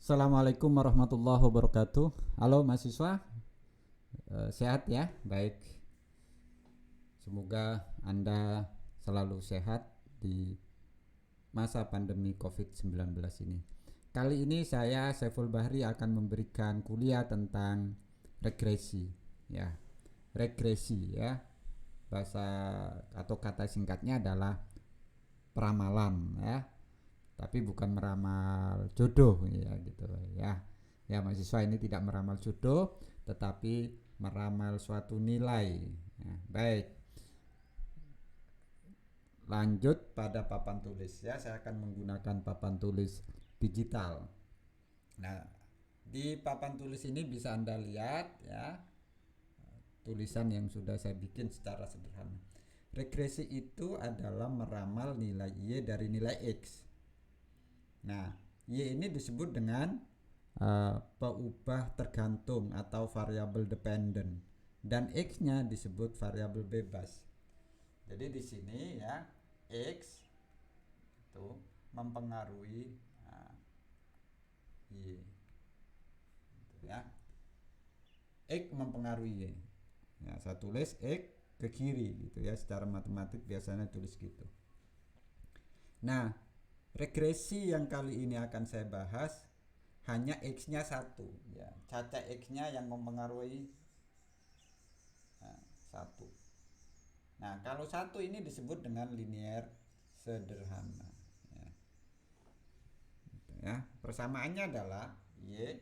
Assalamualaikum warahmatullahi wabarakatuh. Halo mahasiswa, sehat ya? Baik. Semoga Anda selalu sehat di masa pandemi COVID-19 ini. Kali ini saya Saiful Bahri akan memberikan kuliah tentang regresi ya. Regresi ya. Bahasa atau kata singkatnya adalah peramalan ya. Tapi bukan meramal jodoh ya gitu ya. Ya mahasiswa ini tidak meramal jodoh tetapi meramal suatu nilai. Ya, baik. Lanjut pada papan tulis ya, saya akan menggunakan papan tulis digital. Nah, di papan tulis ini bisa Anda lihat ya tulisan yang sudah saya bikin secara sederhana. Regresi itu adalah meramal nilai Y dari nilai X. Nah, Y ini disebut dengan peubah tergantung atau variabel dependent dan X-nya disebut variabel bebas. Jadi di sini ya X itu mempengaruhi Y gitu ya. X mempengaruhi Y. Ya, saya tulis X ke kiri gitu ya, secara matematik biasanya tulis gitu. Nah, regresi yang kali ini akan saya bahas hanya X-nya satu ya, cacat X-nya yang mempengaruhi satu. Nah, kalau satu ini disebut dengan linear sederhana ya. Gitu ya. Persamaannya adalah Y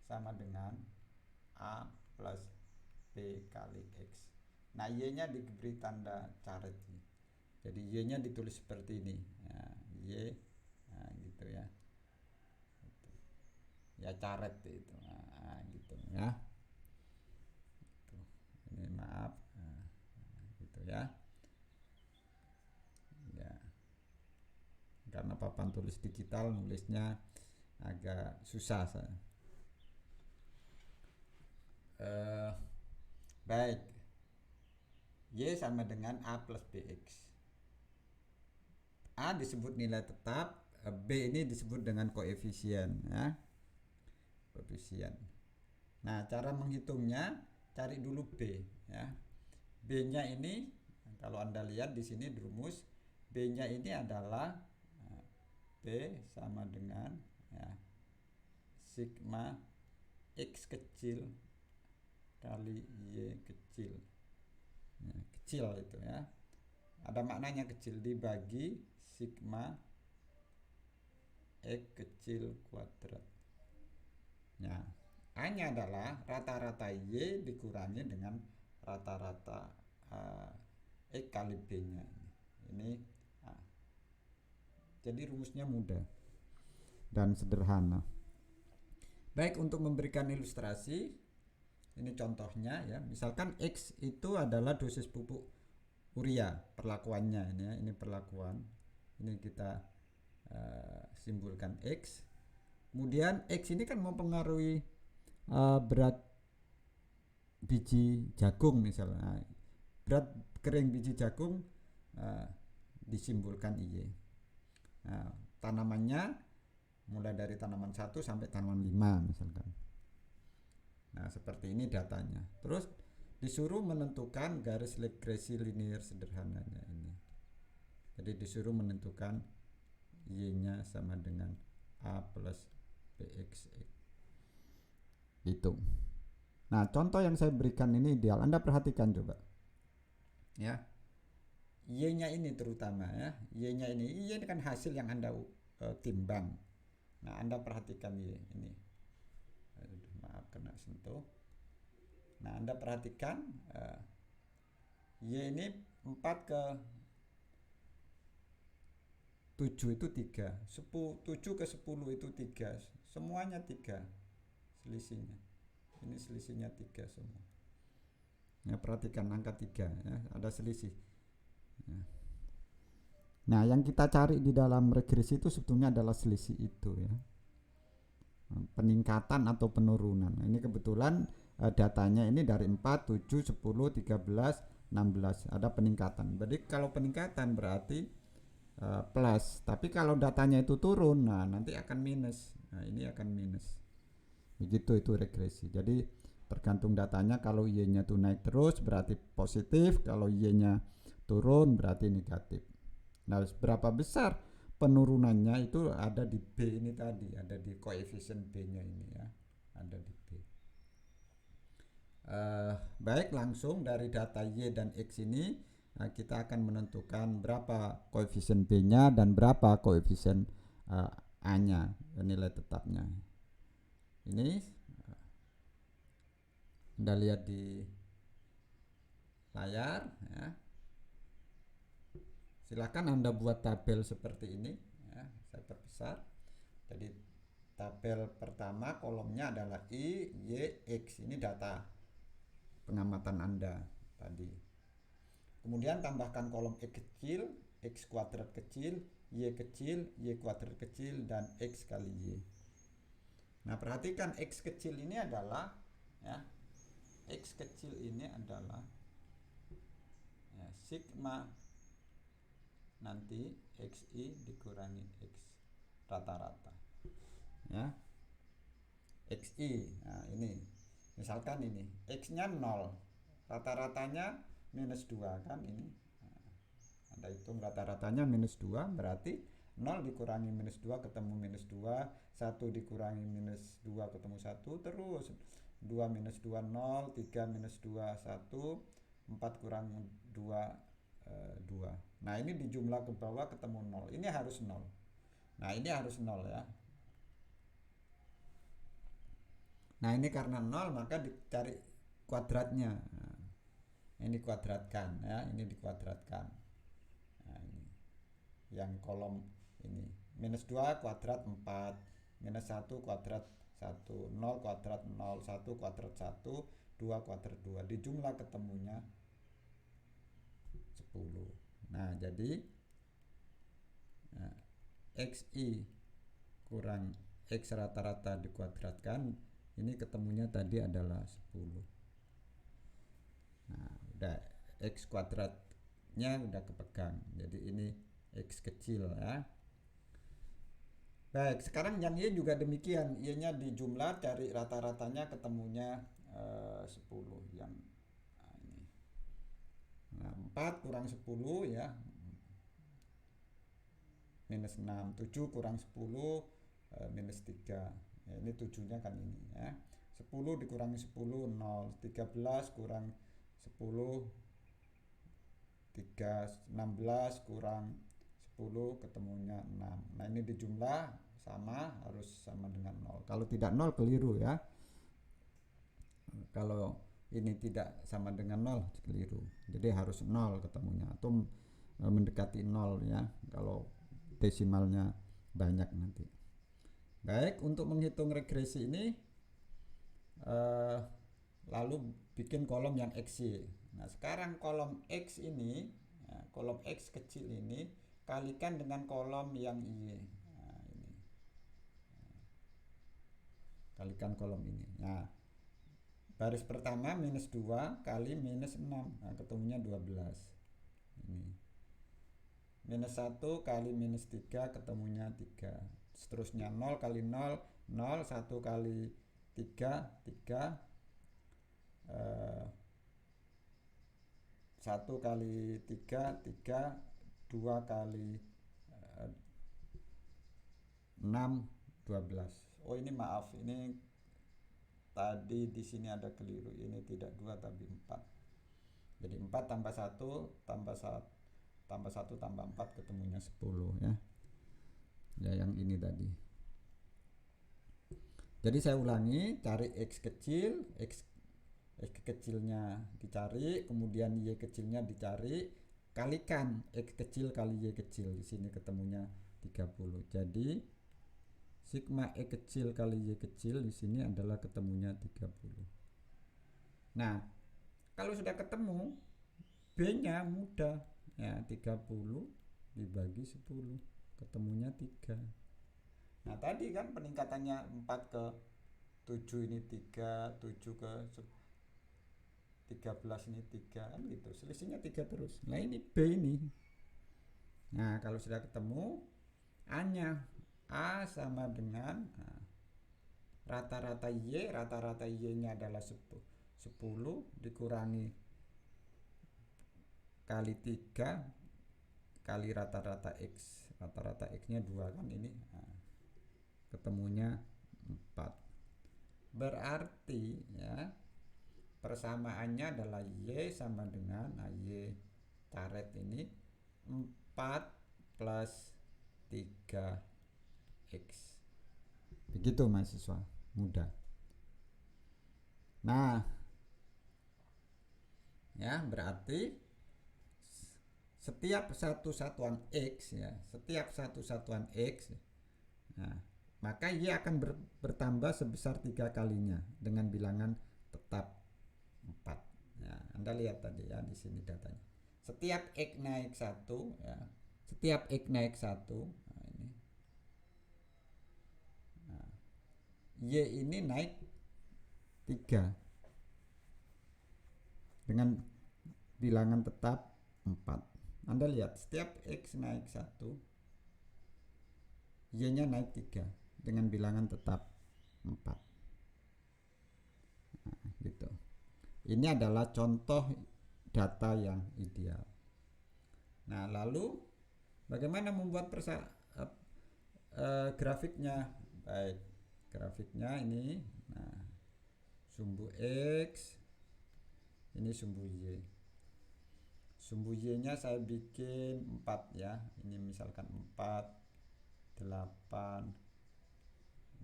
sama dengan A plus B kali X. Nah, Y-nya diberi tanda caret. Jadi Y-nya ditulis seperti ini ya, Y gitu ya. Ya caret itu gitu ya. Ini maaf gitu ya. Ya, karena papan tulis digital nulisnya agak susah saya. Baik, Y sama dengan A plus BX. A disebut nilai tetap, B ini disebut dengan koefisien ya. Koefisien. Nah, cara menghitungnya cari dulu B ya. B-nya ini kalau Anda lihat di sini dirumus, B-nya ini adalah B sama dengan ya, sigma X kecil kali Y kecil. Ya, kecil itu ya. Ada maknanya kecil dibagi sigma X kecil kuadrat. Ya, A-nya adalah rata-rata Y dikurangi dengan rata-rata X kali B-nya. Ini jadi rumusnya mudah dan sederhana. Baik, untuk memberikan ilustrasi, ini contohnya ya. Misalkan X itu adalah dosis pupuk urea, perlakuannya ini ya. Ini perlakuan. Ini kita simbolkan X. Kemudian X ini kan mempengaruhi berat biji jagung misalnya. Berat kering biji jagung disimbolkan Y. Nah, tanamannya mulai dari tanaman 1 sampai tanaman 5 misalkan. Nah, seperti ini datanya. Terus disuruh menentukan garis regresi linear sederhananya ini. Jadi disuruh menentukan Y-nya sama dengan A plus BX. Itu. Nah, contoh yang saya berikan ini ideal. Anda perhatikan coba. Ya. Y-nya ini terutama ya. Y-nya ini kan hasil yang Anda timbang. Nah, Anda perhatikan Y ini. Maaf kena sentuh. Nah, Anda perhatikan Y ini 4 ke 7 itu 3. 7 ke 10 itu 3. Semuanya 3 selisihnya. Ini selisihnya 3 semua. Ya, perhatikan angka 3 ya, ada selisih. Ya. Nah, yang kita cari di dalam regresi itu sebetulnya adalah selisih itu ya. Peningkatan atau penurunan. Nah, ini kebetulan datanya ini dari 4, 7, 10, 13, 16. Ada peningkatan. Jadi kalau peningkatan berarti plus. Tapi kalau datanya itu turun, nah nanti akan minus. Nah, ini akan minus. Begitu itu regresi. Jadi tergantung datanya, kalau Y-nya tuh naik terus berarti positif, kalau Y-nya turun berarti negatif. Nah, berapa besar penurunannya itu ada di B ini tadi, ada di koefisien B-nya ini ya, ada di B. Baik, langsung dari data Y dan X ini kita akan menentukan berapa koefisien B-nya dan berapa koefisien A-nya, nilai tetapnya. Ini Anda lihat di layar ya. Silakan Anda buat tabel seperti ini ya, saya perbesar. Jadi tabel pertama kolomnya adalah I, Y, X. Ini data pengamatan Anda tadi. Kemudian tambahkan kolom X kecil, X kuadrat kecil, Y kecil, Y kuadrat kecil, dan X kali Y. Nah, perhatikan X kecil ini adalah ya, X kecil ini adalah ya, sigma nanti XI dikurangi X rata-rata ya, XI. Nah, ini misalkan ini X nya 0, rata-ratanya minus 2 kan ini. Nah, Anda hitung rata-ratanya minus 2, berarti 0 dikurangi minus 2 ketemu minus 2, 1 dikurangi minus 2 ketemu 1, terus 2 minus 2 0, 3 minus 2 1, 4 kurang 2 2. Nah, ini dijumlah ke bawah ketemu 0. Ini harus 0. Nah, ini harus 0 ya. Nah, ini karena 0 maka dicari kuadratnya. Nah, ini kuadratkan ya, ini dikuadratkan. Nah, ini yang kolom ini. Minus 2 kuadrat 4, minus 1 kuadrat 1, 0 kuadrat 0, 1 kuadrat 1, 2 kuadrat 2. Dijumlah ketemunya 10. Nah, jadi XI kurang X rata-rata dikuadratkan, ini ketemunya tadi adalah 10. Nah, udah X kuadratnya udah kepegang. Jadi ini X kecil ya. Baik, sekarang yang Y juga demikian. Y-nya dijumlah, cari rata-ratanya, ketemunya 10 yang ini. Nah, 4 kurang 10 ya, minus 6, 7 kurang 10 minus 3 ya, ini 7 nya kan ini ya, 10 dikurangi 10 0, 13 kurang 10 3, 16 kurang 10 ketemunya 6. Nah, ini dijumlah sama, harus sama dengan 0. Kalau tidak 0 keliru ya, kalau ini tidak sama dengan 0 keliru, jadi harus 0 ketemunya atau mendekati 0 ya, kalau desimalnya banyak nanti. Baik, untuk menghitung regresi ini lalu bikin kolom yang XY. Nah, sekarang kolom X ini ya, kolom X kecil ini kalikan dengan kolom yang Y. Nah, ini kalikan kolom ini. Nah, baris pertama minus 2 kali minus 6, nah, ketemunya 12. Ini minus 1 kali minus 3 ketemunya 3. Seterusnya 0 kali 0 0, 1 kali 3 3, 1 kali 3 3, 2 kali 6 12. Oh, ini maaf, ini tadi di sini ada keliru, ini tidak 2 tapi 4. Jadi 4 tambah 1 tambah 1 tambah 1 tambah 4 ketemunya 10 ya. Ya, yang ini tadi. Jadi saya ulangi, cari X kecil, X kecilnya dicari, kemudian Y kecilnya dicari, kalikan X kecil kali Y kecil, di sini ketemunya 30. Jadi sigma X kecil kali Y kecil di sini adalah ketemunya 30. Nah, kalau sudah ketemu, B-nya mudah. Ya, 30 dibagi 10 ketemunya 3. Nah, tadi kan peningkatannya 4 ke 7 ini 3, 7 ke 13 ini 3 kan gitu. Selisihnya 3 terus. Nah, ini B ini. Nah, kalau sudah ketemu A-nya, A sama dengan rata-rata Y-nya adalah 10 dikurangi kali 3 kali rata-rata X-nya 2 kan ini. Nah, ketemunya 4. Berarti ya persamaannya adalah Y sama dengan Y karet ini 4 plus 3X. Begitu mahasiswa mudah. Nah, ya berarti setiap satu satuan X ya, nah, maka Y akan bertambah sebesar 3 kalinya dengan bilangan tetap 4. Nah, Anda lihat tadi ya di sini datanya. Setiap X naik 1 ya, nah ini. Nah, Y ini naik 3 dengan bilangan tetap 4. Anda lihat setiap X naik 1, Y-nya naik 3 dengan bilangan tetap 4. Nah, gitu. Ini adalah contoh data yang ideal. Nah, lalu bagaimana membuat grafiknya? Baik, grafiknya ini. Nah, sumbu X, ini sumbu Y. Sumbu Y-nya saya bikin 4 ya. Ini misalkan 4, 8,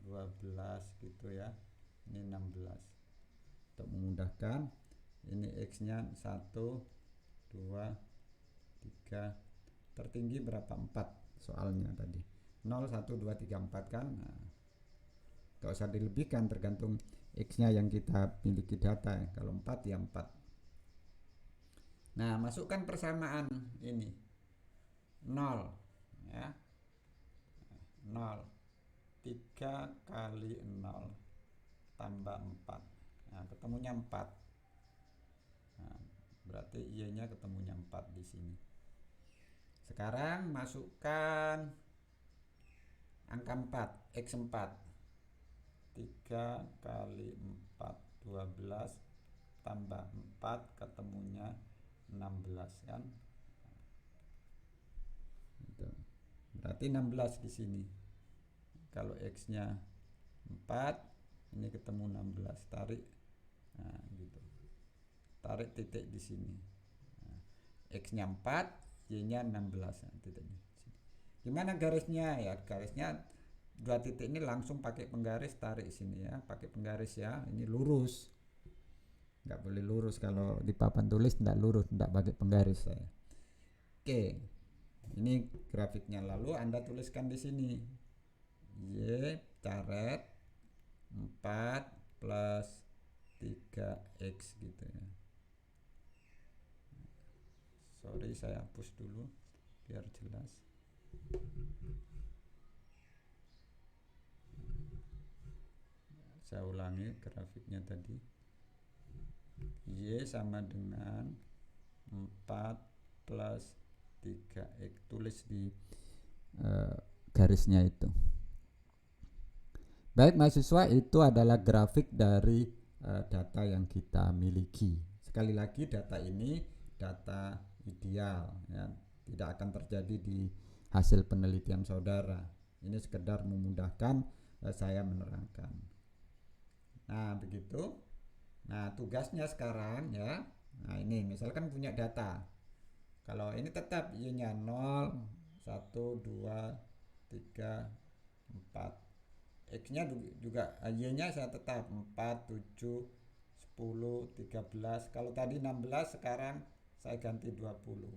12 gitu ya. Ini 16. Untuk memudahkan, ini X-nya 1, 2, 3. Tertinggi berapa? 4 soalnya tadi. 0, 1, 2, 3, 4 kan. Nah, gak usah dilebihkan, tergantung X-nya yang kita miliki data ya. Kalau 4 ya 4. Nah, masukkan persamaan ini 0 ya. 0 3 kali 0 tambah 4. Nah, ketemunya 4. Nah, berarti Y-nya ketemunya 4 di sini. Sekarang masukkan angka 4, X4. 3 kali 4 12 tambah 4 ketemunya 16 kan. Gitu. Berarti 16 di sini. Kalau X-nya 4, ini ketemu 16. Tarik. Nah, gitu. Tarik titik di sini. Nah, X-nya 4, Y-nya 16. Nah, titiknya. Gimana garisnya? Ya, garisnya 2 titik ini langsung pakai penggaris, tarik sini ya, pakai penggaris ya. Ini lurus. Nggak boleh lurus, kalau di papan tulis tidak lurus, tidak pakai penggaris saya. Oke, ini grafiknya. Lalu Anda tuliskan di sini Y caret 4 plus 3X gitu ya. Sorry, saya hapus dulu biar jelas. Saya ulangi grafiknya tadi. Y sama dengan 4 plus 3X. Tulis di garisnya itu. Baik mahasiswa, itu adalah grafik dari data yang kita miliki. Sekali lagi, data ini data ideal ya. Tidak akan terjadi di hasil penelitian saudara. Ini sekedar memudahkan saya menerangkan. Nah, begitu. Nah, tugasnya sekarang ya. Nah, ini misalkan punya data. Kalau ini tetap Y-nya 0, 1, 2, 3, 4. X-nya juga Y-nya saya tetap 4, 7, 10, 13. Kalau tadi 16, sekarang saya ganti 20.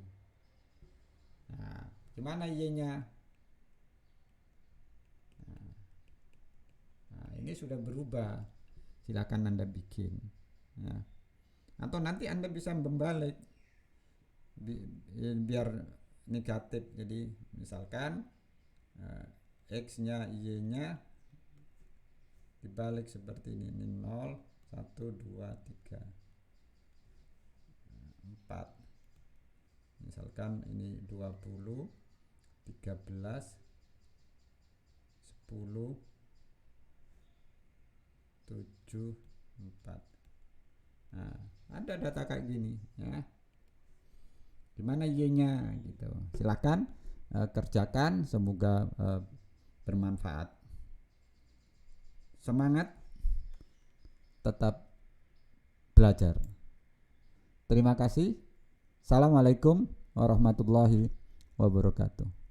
Nah, gimana Y-nya? Nah, ini sudah berubah. Silakan Anda bikin. Ya. Atau nanti Anda bisa membalik biar negatif. Jadi misalkan X-nya Y-nya dibalik seperti ini 0, 1, 2, 3, 4. Misalkan ini 20, 13 10 7 4. Nah, ada data kayak gini ya. Gimana Y-nya gitu. Silakan kerjakan, semoga bermanfaat. Semangat, tetap belajar. Terima kasih. Assalamualaikum warahmatullahi wabarakatuh.